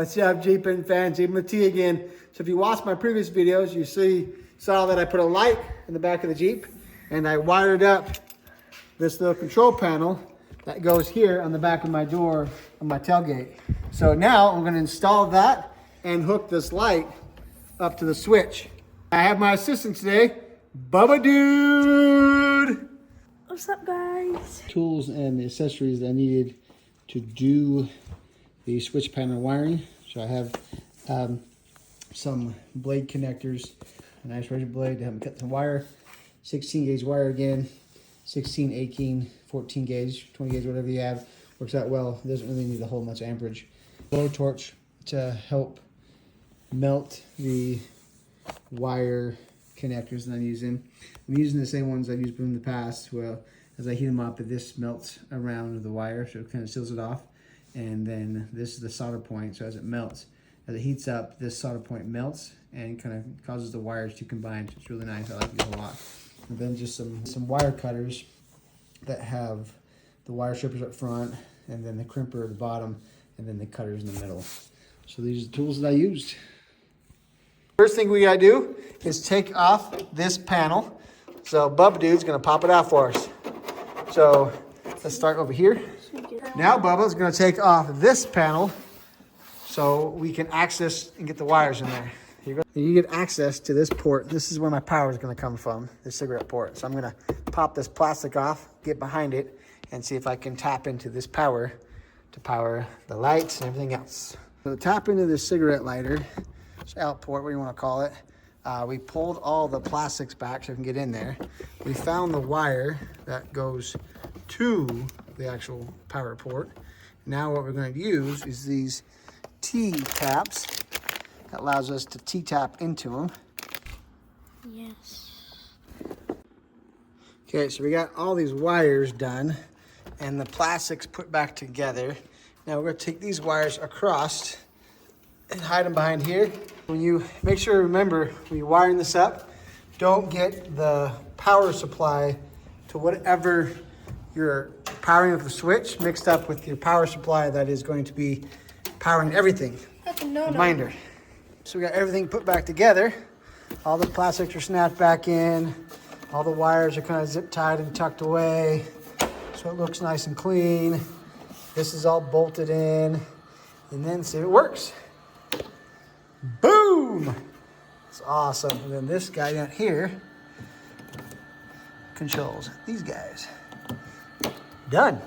What's up, Jeepin' fans? Jeepin' with T again. So if you watched my previous videos, you saw that I put a light in the back of the Jeep and I wired up this little control panel that goes here on the back of my door on my tailgate. So now I'm going to install that and hook this light up to the switch. I have my assistant today, Bubba Dude. What's up, guys? Tools and the accessories that I needed to do the switch panel wiring. So I have some blade connectors, a nice razor blade to help me cut the wire, 16 gauge wire again, 16, 18, 14 gauge, 20 gauge, whatever you have. Works out well. It doesn't really need a whole much amperage. Blowtorch to help melt the wire connectors that I'm using. I'm using the same ones I've used in the past. Well, as I heat them up, this melts around the wire, so it kind of seals it off. And then this is the solder point, so as it melts, as it heats up, this solder point melts and kind of causes the wires to combine. So it's really nice. I like it a lot. And then just some wire cutters that have the wire strippers up front, and then the crimper at the bottom, and then the cutters in the middle. So these are the tools that I used. First thing we gotta do is take off this panel. So Bubba Dude's gonna pop it out for us. So let's start over here. Now Bubba's gonna take off this panel so we can access and get the wires in there. Here you go. You get access to this port. This is where my power is gonna come from, the cigarette port. So I'm gonna pop this plastic off, get behind it, and see if I can tap into this power to power the lights and everything else. So to tap into this cigarette lighter, out port, what do you want to call it? We pulled all the plastics back so we can get in there. We found the wire that goes to the actual power port. Now what we're going to use is these T-taps. That allows us to T-tap into them. Yes. Okay, so we got all these wires done and the plastics put back together. Now we're going to take these wires across and hide them behind here. When you make sure to remember, when you're wiring this up, don't get the power supply to whatever you're powering with the switch mixed up with your power supply that is going to be powering everything. That's a no-no. Reminder. So we got everything put back together. All the plastics are snapped back in. All the wires are kind of zip tied and tucked away, so it looks nice and clean. This is all bolted in, and then see if it works. Boom! It's awesome. And then this guy down here controls these guys. Done.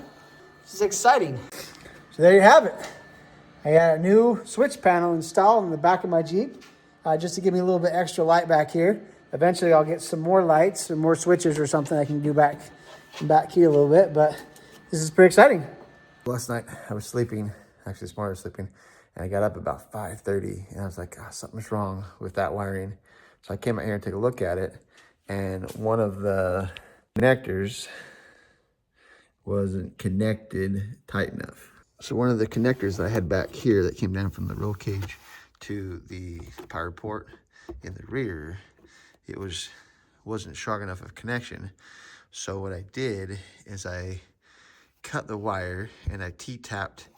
This is exciting. So there you have it. I got a new switch panel installed in the back of my Jeep, just to give me a little bit extra light back here. Eventually I'll get some more lights or more switches or something I can do back here a little bit, but this is pretty exciting. Last night I was sleeping, actually this morning I was sleeping, and I got up about 5:30 and I was like, oh, something's wrong with that wiring. So I came out here and took a look at it, and one of the connectors wasn't connected tight enough. So one of the connectors that I had back here that came down from the roll cage to the power port in the rear, it wasn't strong enough of connection. So what I did is I cut the wire and I T-tapped.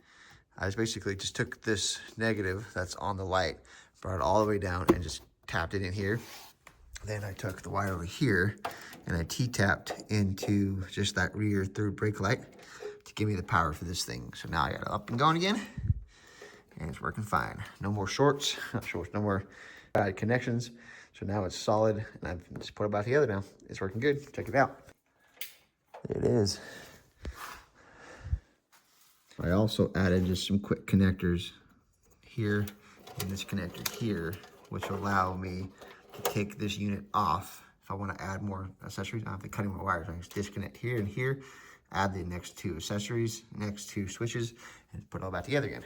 I basically just took this negative that's on the light, brought it all the way down and just tapped it in here. Then I took the wire over here and I T-tapped into just that rear third brake light to give me the power for this thing. So now I got it up and going again, and it's working fine. No more shorts, no more bad connections. So now it's solid, and I've just put it back together now. It's working good. Check it out. There it is. I also added just some quick connectors here and this connector here, which will allow me to take this unit off. If I want to add more accessories, I don't have to cut any more wires. I can just disconnect here and here, add the next two accessories, next two switches, and put it all back together again.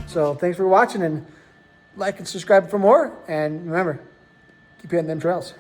So thanks for watching, and like and subscribe for more. And remember, keep hitting them trails.